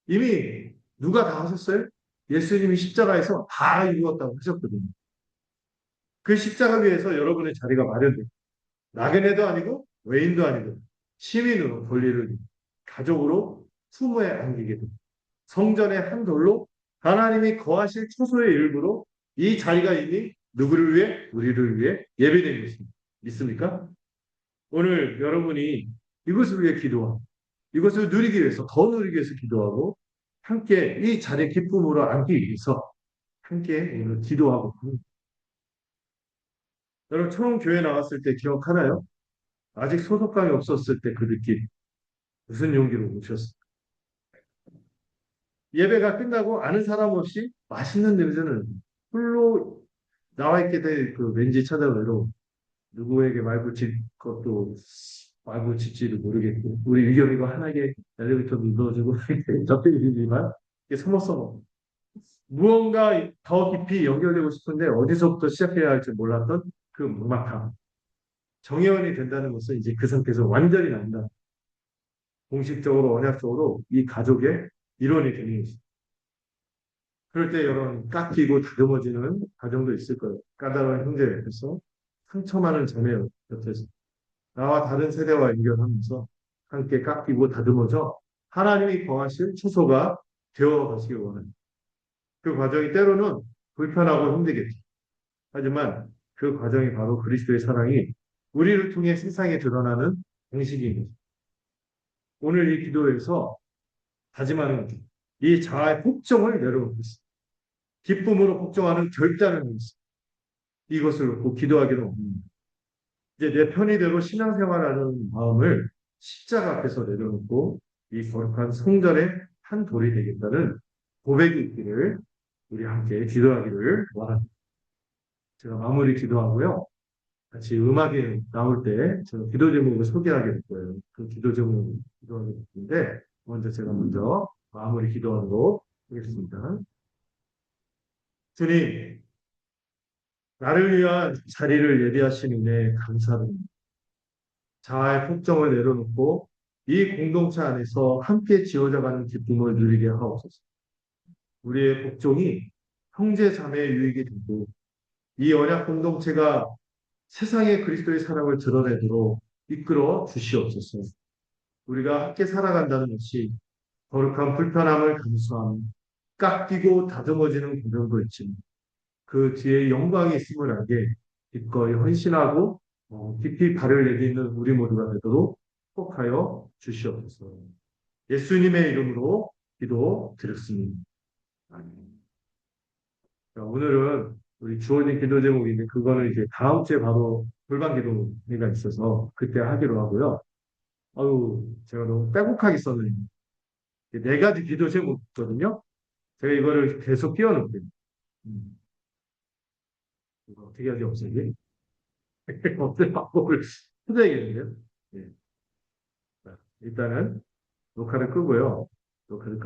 이미 누가 다 하셨어요? 예수님이 십자가에서 다 이루었다고 하셨거든요. 그 십자가 위에서 여러분의 자리가 마련돼요. 나그네도 아니고 외인도 아니고 시민으로 권리를 가족으로 품에 안기게 됩니다. 성전의 한 돌로 하나님이 거하실 초소의 일부로 이 자리가 이미 누구를 위해? 우리를 위해 예배된 것입니다. 믿습니까? 오늘 여러분이 이것을 위해 기도하고 이것을 누리기 위해서 더 누리기 위해서 기도하고 함께 이 자리의 기쁨으로 앉기 위해서 함께 오늘 기도하고 여러분 처음 교회 나왔을 때 기억하나요? 아직 소속감이 없었을 때 그 느낌 무슨 용기로 오셨어요? 예배가 끝나고 아는 사람 없이 맛있는 냄새는 홀로 나와 있게 될 그 왠지 찾아외로 누구에게 말 붙일 것도 말 붙일지도 모르겠고 우리 유경이가 환하게 엘리베이터 눌러주고 접대이지만 이게 서먹서먹 무언가 더 깊이 연결되고 싶은데 어디서부터 시작해야 할지 몰랐던 그 막막함 정회원이 된다는 것은 이제 그 상태에서 완전히 난다. 공식적으로 언약적으로 이 가족의 일원이 되는 것입니다. 그럴 때 여러분 깎이고 다듬어지는 과정도 있을 거예요. 까다로운 형제 옆에서 상처 많은 자매 옆에서 나와 다른 세대와 연결하면서 함께 깎이고 다듬어져 하나님이 거하실 처소가 되어 가시기 원합니다. 그 과정이 때로는 불편하고 힘들겠죠. 하지만 그 과정이 바로 그리스도의 사랑이 우리를 통해 세상에 드러나는 방식인 거죠. 오늘 이 기도에서 다짐하는 이 자아의 폭정을 내려놓고 있습니다. 기쁨으로 폭정하는 결단을 하고 있습니다. 이것을 꼭 기도하기로 합니다. 이제 내 편의대로 신앙생활하는 마음을 십자가 앞에서 내려놓고 이 거룩한 성전의 한 돌이 되겠다는 고백이 있기를 우리 함께 기도하기를 원합니다. 제가 마무리 기도하고요. 같이 음악이 나올 때 제가 기도 제목을 소개하게 될 거예요. 그 기도 제목을 기도하게 될 텐데 먼저 마무리 기도하도록 하겠습니다. 주님, 나를 위한 자리를 예비하신 은혜에 감사합니다. 자아의 폭정을 내려놓고 이 공동체 안에서 함께 지어져가는 기쁨을 누리게 하옵소서. 우리의 복종이 형제 자매의 유익이 되고 이 언약 공동체가 세상에 그리스도의 사랑을 드러내도록 이끌어 주시옵소서. 우리가 함께 살아간다는 것이 거룩한 불편함을 감수하며 깎이고 다듬어지는 과정도 있지만 그 뒤에 영광이 있음을 알게 기꺼이 헌신하고 깊이 발을 내딛는 우리 모두가 되도록 축복하여 주시옵소서. 예수님의 이름으로 기도드렸습니다. 아멘. 자, 오늘은 우리 주어진 기도 제목인데 그거는 이제 다음 주에 바로 골반 기도회가 있어서 그때 하기로 하고요. 아유, 제가 너무 빼곡하게 썼네요. 네 가지 기도 제목 있거든요. 제가 이거를 계속 끼워놓을게요. 음, 이거 어떻게 하지 없어지? 어떤 방법을 찾아야겠는데요. 예. 자, 일단은 녹화를 끄고요. 녹화를 끄